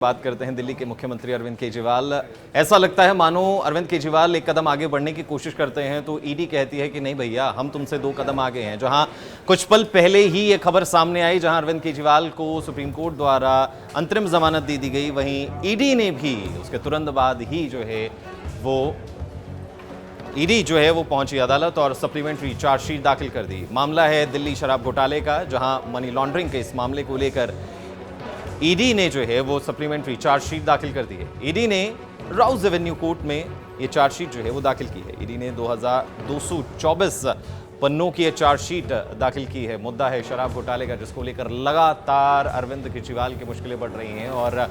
बात करते हैं दिल्ली के मुख्यमंत्री अरविंद केजरीवाल। ऐसा लगता है मानो अरविंद केजरीवाल एक कदम आगे बढ़ने की कोशिश करते हैं तो ईडी कहती है कि नहीं भैया, हम तुमसे 2 कदम आगे हैं। जहां कुछ पल पहले ही ये खबर सामने आई जहां अरविंद केजरीवाल को सुप्रीम कोर्ट द्वारा अंतरिम जमानत दे दी गई, वहीं ईडी ने भी उसके तुरंत बाद ही ईडी वो पहुंची अदालत और सप्लीमेंट्री चार्जशीट दाखिल कर दी। मामला है दिल्ली शराब घोटाले का, जहां मनी लॉन्ड्रिंग के इस मामले को लेकर ईडी ने वो सप्लीमेंट्री चार्जशीट दाखिल कर दी है। ईडी ने राउज एवेन्यू कोर्ट में ये चार्जशीट वो दाखिल की है। ईडी ने 2224 पन्नों की चार्जशीट दाखिल की है। मुद्दा है शराब घोटाले का, जिसको लेकर लगातार अरविंद केजरीवाल की मुश्किलें बढ़ रही हैं और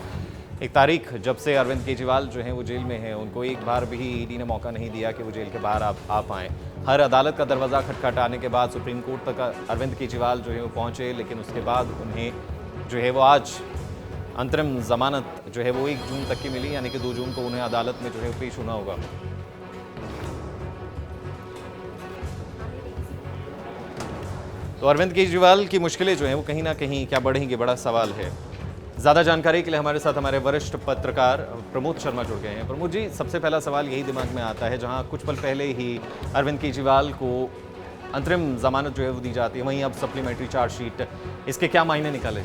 एक तारीख जब से अरविंद केजरीवाल वो जेल में हैं, उनको एक बार भी ईडी ने मौका नहीं दिया कि वो जेल के बाहर आ पाएँ। हर अदालत का दरवाज़ा खटखटाने के बाद सुप्रीम कोर्ट तक अरविंद केजरीवाल वो पहुँचे, लेकिन उसके बाद उन्हें वो आज अंतरिम जमानत वो 1 जून तक की मिली, यानी कि 2 जून को उन्हें अदालत में पेश होना होगा। तो अरविंद केजरीवाल की मुश्किलें वो कहीं ना कहीं क्या बढ़ेंगी, बड़ा सवाल है। ज़्यादा जानकारी के लिए हमारे साथ हमारे वरिष्ठ पत्रकार प्रमोद शर्मा जुड़ गए हैं। प्रमोद जी, सबसे पहला सवाल यही दिमाग में आता है, जहां कुछ पल पहले ही अरविंद केजरीवाल को अंतरिम जमानत वो दी जाती है, वहीं अब सप्लीमेंट्री चार्जशीट, इसके क्या मायने निकाले?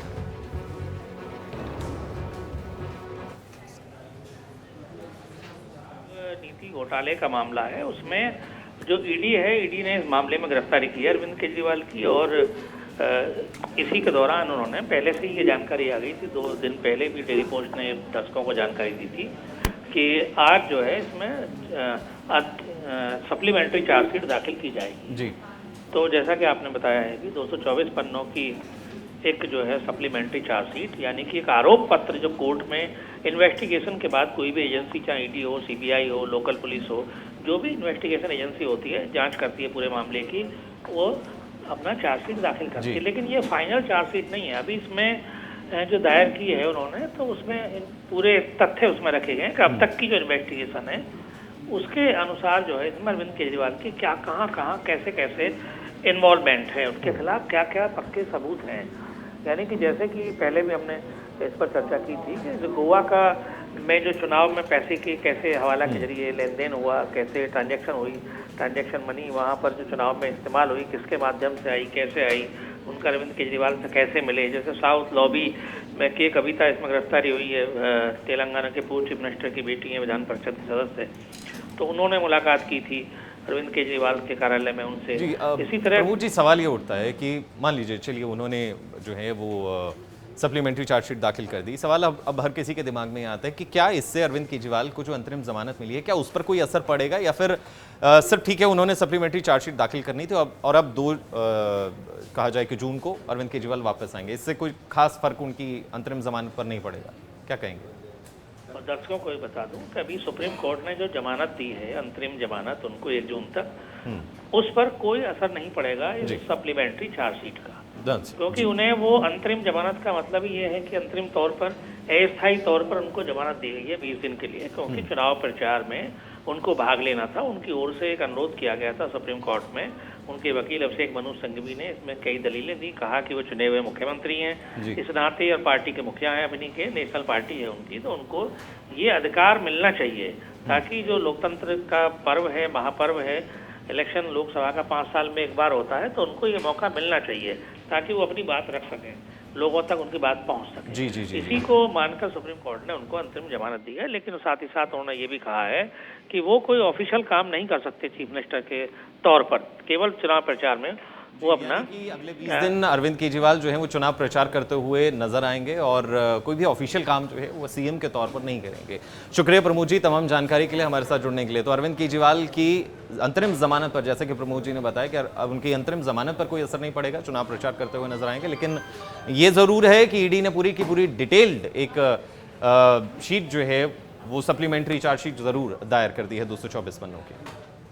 नीति घोटाले का मामला है, उसमें जो ईडी ने इस मामले में गिरफ्तारी की है अरविंद केजरीवाल की, और इसी के दौरान उन्होंने पहले से ही ये जानकारी आ गई थी। 2 दिन पहले भी डेली पोस्ट ने दर्शकों को जानकारी दी थी कि आज इसमें सप्लीमेंट्री चार्जशीट दाखिल की जाएगी जी। तो जैसा कि आपने बताया है कि 224 पन्नों की एक सप्लीमेंट्री चार्जशीट, यानी कि एक आरोप पत्र जो कोर्ट में इन्वेस्टिगेशन के बाद कोई भी एजेंसी, चाहे ईडी हो, सीबीआई हो, लोकल पुलिस हो, जो भी इन्वेस्टिगेशन एजेंसी होती है, जांच करती है पूरे मामले की, वो अपना चार्जशीट दाखिल करती है। लेकिन ये फाइनल चार्जशीट नहीं है। अभी इसमें जो दायर की है उन्होंने, तो उसमें पूरे तथ्य उसमें रखे गए हैं कि अब तक की जो इन्वेस्टिगेशन है उसके अनुसार इसमें अरविंद केजरीवाल की क्या कहाँ कैसे इन्वॉल्वमेंट है, उनके खिलाफ क्या क्या पक्के सबूत हैं। यानी कि जैसे कि पहले भी हमने इस पर चर्चा की थी कि जो गोवा में जो चुनाव में पैसे के कैसे हवाला के जरिए लेन देन हुआ, कैसे ट्रांजैक्शन मनी वहाँ पर जो चुनाव में इस्तेमाल हुई, किसके माध्यम से आई, कैसे आई, उनका अरविंद केजरीवाल से कैसे मिले। जैसे साउथ लॉबी में के कविता, इसमें गिरफ्तारी हुई है, तेलंगाना के पूर्व चीफ मिनिस्टर की बेटी है, विधान परिषद की सदस्य, तो उन्होंने मुलाकात की थी अरविंद केजरीवाल के कार्यालय में उनसे। इसी तरह प्रभु जी, सवाल ये उठता है कि मान लीजिए, चलिए उन्होंने वो सप्लीमेंट्री चार्जशीट दाखिल कर दी। सवाल अब हर किसी के दिमाग में आता है कि क्या इससे अरविंद केजरीवाल को जो अंतरिम जमानत मिली है, क्या उस पर कोई असर पड़ेगा, या फिर सिर्फ ठीक है उन्होंने सप्लीमेंट्री चार्जशीट दाखिल करनी थी और अब 2 कहा जाए कि जून को अरविंद केजरीवाल वापस आएंगे, इससे कोई खास फर्क उनकी अंतरिम जमानत पर नहीं पड़ेगा? क्या कहेंगे? दर्शकों को बता दूं कि अभी सुप्रीम कोर्ट ने जो जमानत दी है, अंतरिम जमानत उनको 1 जून तक, उस पर कोई असर नहीं पड़ेगा इस सप्लीमेंट्री चार्जशीट का, क्योंकि उन्हें वो अंतरिम जमानत का मतलब ही ये है कि अंतरिम तौर पर, अस्थायी तौर पर उनको जमानत दी गई है 20 दिन के लिए, क्योंकि चुनाव प्रचार में उनको भाग लेना था। उनकी ओर से एक अनुरोध किया गया था सुप्रीम कोर्ट में। उनके वकील अभिषेक मनु संघवी ने इसमें कई दलीलें दी, कहा कि वो चुने हुए मुख्यमंत्री हैं इस नाते, और पार्टी के मुखिया हैं अपनी के, नेशनल पार्टी है उनकी, तो उनको ये अधिकार मिलना चाहिए ताकि जो लोकतंत्र का पर्व है, महापर्व है, इलेक्शन लोकसभा का 5 साल में एक बार होता है, तो उनको ये मौका मिलना चाहिए ताकि वो अपनी बात रख सकें, लोगों तक उनकी बात पहुंच सके। इसी को मानकर सुप्रीम कोर्ट ने उनको अंतरिम जमानत दी है। लेकिन साथ ही साथ उन्होंने ये भी कहा है कि वो कोई ऑफिशियल काम नहीं कर सकते चीफ मिनिस्टर के तौर पर, केवल चुनाव प्रचार में वो अपना अगले 20 दिन अरविंद केजरीवाल वो चुनाव प्रचार करते हुए नजर आएंगे और कोई भी ऑफिशियल काम वो सीएम के तौर पर नहीं करेंगे। शुक्रिया प्रमोद जी तमाम जानकारी के लिए, हमारे साथ जुड़ने के लिए। तो अरविंद केजरीवाल की अंतरिम जमानत पर, जैसे कि प्रमोद जी ने बताया कि अब उनकी अंतरिम जमानत पर कोई असर नहीं पड़ेगा, चुनाव प्रचार करते हुए नजर आएंगे। लेकिन ये जरूर है कि ईडी ने पूरी की पूरी डिटेल्ड एक शीट वो सप्लीमेंट्री चार्जशीट जरूर दायर कर दी है 224 पन्नों की।